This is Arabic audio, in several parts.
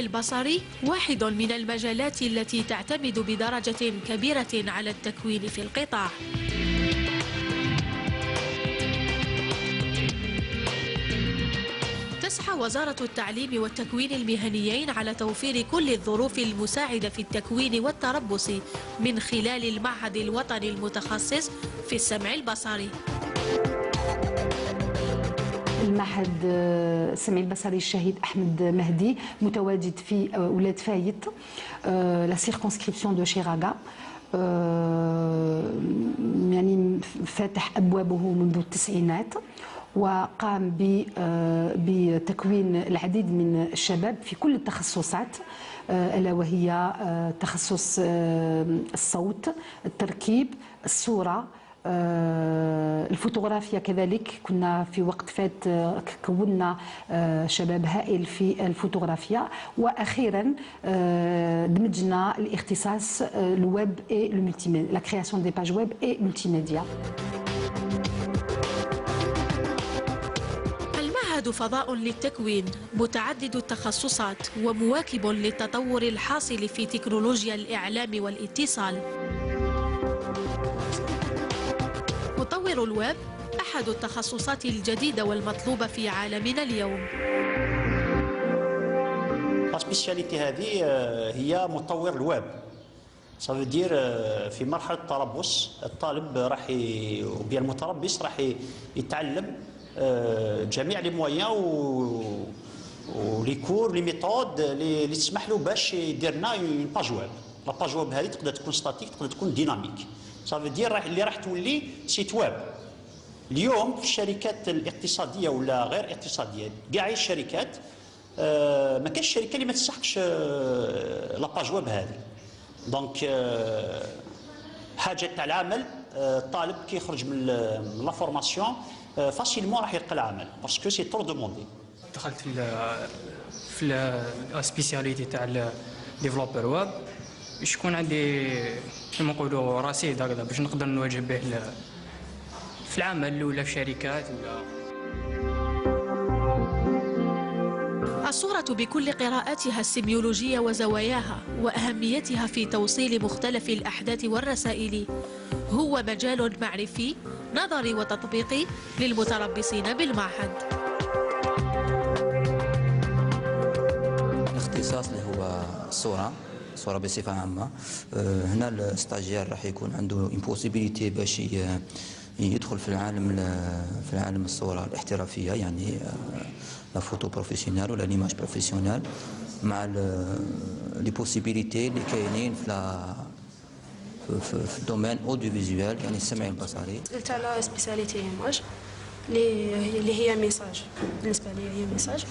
البصري واحد من المجالات التي تعتمد بدرجة كبيرة على التكوين في القطاع. تسعى وزارة التعليم والتكوين المهنيين على توفير كل الظروف المساعدة في التكوين والتربص من خلال المعهد الوطني المتخصص في السمع البصري. المعهد السمعي البصري الشهيد أحمد مهدي متواجد في ولاد فايت، لا سيركونسكريبسيون دو شيراغا، يعني فاتح أبوابه منذ التسعينات، وقام بتكوين العديد من الشباب في كل التخصصات، ألا وهي تخصص الصوت، التركيب، الصورة، الفوتوغرافيا كذلك. كنا في وقت فات كونا شباب هائل في الفوتوغرافيا، واخيرا دمجنا الاختصاص الويب اي الملتيميديا، لا كرياسيون دي باج ويب اي ملتيميديا. المعهد فضاء للتكوين متعدد التخصصات ومواكب للتطور الحاصل في تكنولوجيا الإعلام والاتصال. مطور الويب أحد التخصصات الجديدة والمطلوبة في عالمنا اليوم. السبيسياليتي هذه هي مطور الويب. صافي دير في مرحلة التربص الطالب وبيا المتربص راح يتعلم جميع لي مويان ولي كور لي ميثود اللي تسمح له باش يدير لنا اون باج ويب. لا باج ويب هذه تقدر تكون ستاتيك، تقدر تكون ديناميك. صافي دير اللي راح تولي سيت ويب. اليوم في الشركات الاقتصاديه ولا غير اقتصاديه، كاع الشركات ما كاينش شركه اللي ما تسحقش لا باج ويب هذه. دونك حاجه تاع العمل، الطالب كي يخرج من لا فورماسيون فاسيلمون راح يلقى العمل باسكو سي ترو دوموندي. دخلت في السبيسياليتي تاع ديفلوبر ويب باش يكون عندي كما نقولوا رصيد هكذا باش نقدر نواجه به في العمل ولا في شركات ولا. الصورة بكل قراءاتها السيميولوجية وزواياها وأهميتها في توصيل مختلف الأحداث والرسائل هو مجال معرفي نظري وتطبيقي للمتربصين بالمعهد. الاختصاص اللي هو الصورة بصفة عامة. هنا الستاجير راح يكون عنده امبوسيبيليتي باش يدخل في عالم الصورة الاحترافية، يعني لا فوتو بروفيسيونيل ولا ليماج بروفيسيونيل، مع لي بوسيبيليتي اللي كاينين في الدومين اوديو فيزيوال، يعني السمع البصري. قلت على سبيسياليتي ايماج اللي هي ميساج. بالنسبه لي هي ميساج،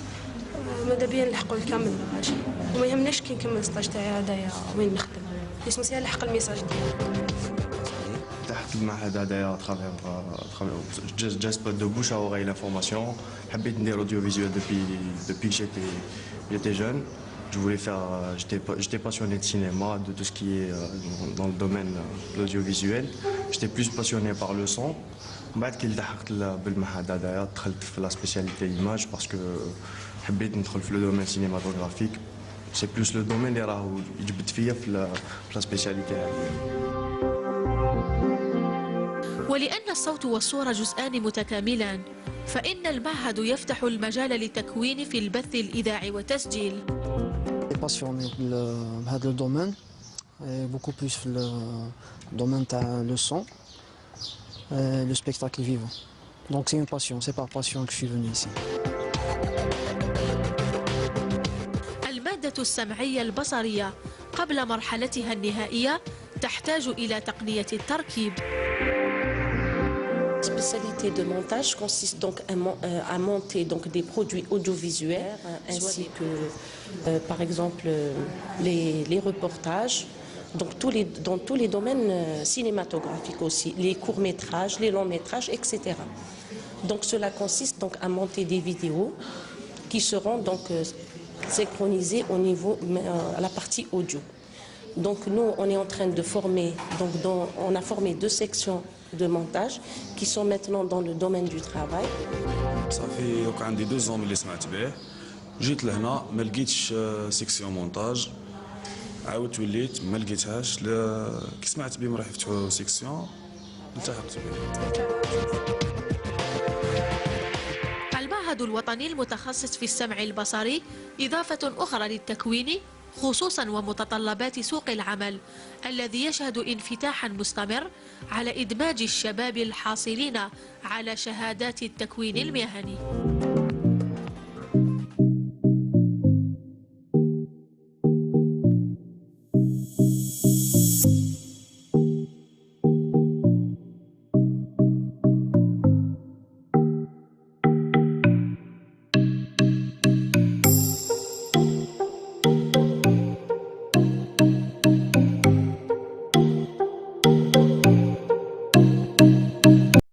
ماذا بيا نلحقوا الكامل ماشي، وما يهمناش كي نكمل ستاج تاعي هذايا وين نخدم، ليسونسيال نلحق الميساج ديالي. تحت المعهد هذايا جاست دو بوش à oreille l'information. حبيت ندير اوديو فيزيوال depuis que j'étais jeune. Je voulais faire, j'étais passionné de cinéma, de tout ce qui est dans le domaine de l'audiovisuel. J'étais plus passionné par le son. بعد كي لحقت بالمعهد هذايا دخلت في لا سبيسياليتي ايماج باسكو حبيت ندخل في لو دومين سينيماتوغرافيك. سي بلوس لو دومين اللي راهو يجبد فيا في لا سبيسياليتي هذه. ولأن الصوت والصورة جزءان متكاملان، فإن المعهد يفتح المجال للتكوين في البث الإذاعي والتسجيل. passionné بهذا الدومين beaucoup plus في الدومين تاع لو سون le spectacle vivant. Donc c'est une passion, c'est par passion que je suis venu ici. المادة السمعية البصرية قبل مرحلتها النهائية تحتاج إلى تقنية التركيب. La spécialité de montage consiste donc à monter donc des produits audiovisuels ainsi que par exemple les reportages, donc dans tous les domaines cinématographiques aussi, les courts-métrages, les longs-métrages, etc. Donc cela consiste donc à monter des vidéos qui seront donc synchronisées au niveau à la partie audio. Donc nous on est en train de former, donc on a formé 2 sections de montage qui sont maintenant dans le domaine du travail. صافي عندي 2 ans اللي سمعت به جيت لهنا ما لقيتش سيكسيون مونتاج، عاودت وليت ما لقيتهاش، كي سمعت بهم راح يفتحوا سيكسيون التحقت بهم. المعهد الوطني المتخصص في السمع البصري إضافة أخرى للتكوين، خصوصا ومتطلبات سوق العمل الذي يشهد انفتاحا مستمر على إدماج الشباب الحاصلين على شهادات التكوين المهني.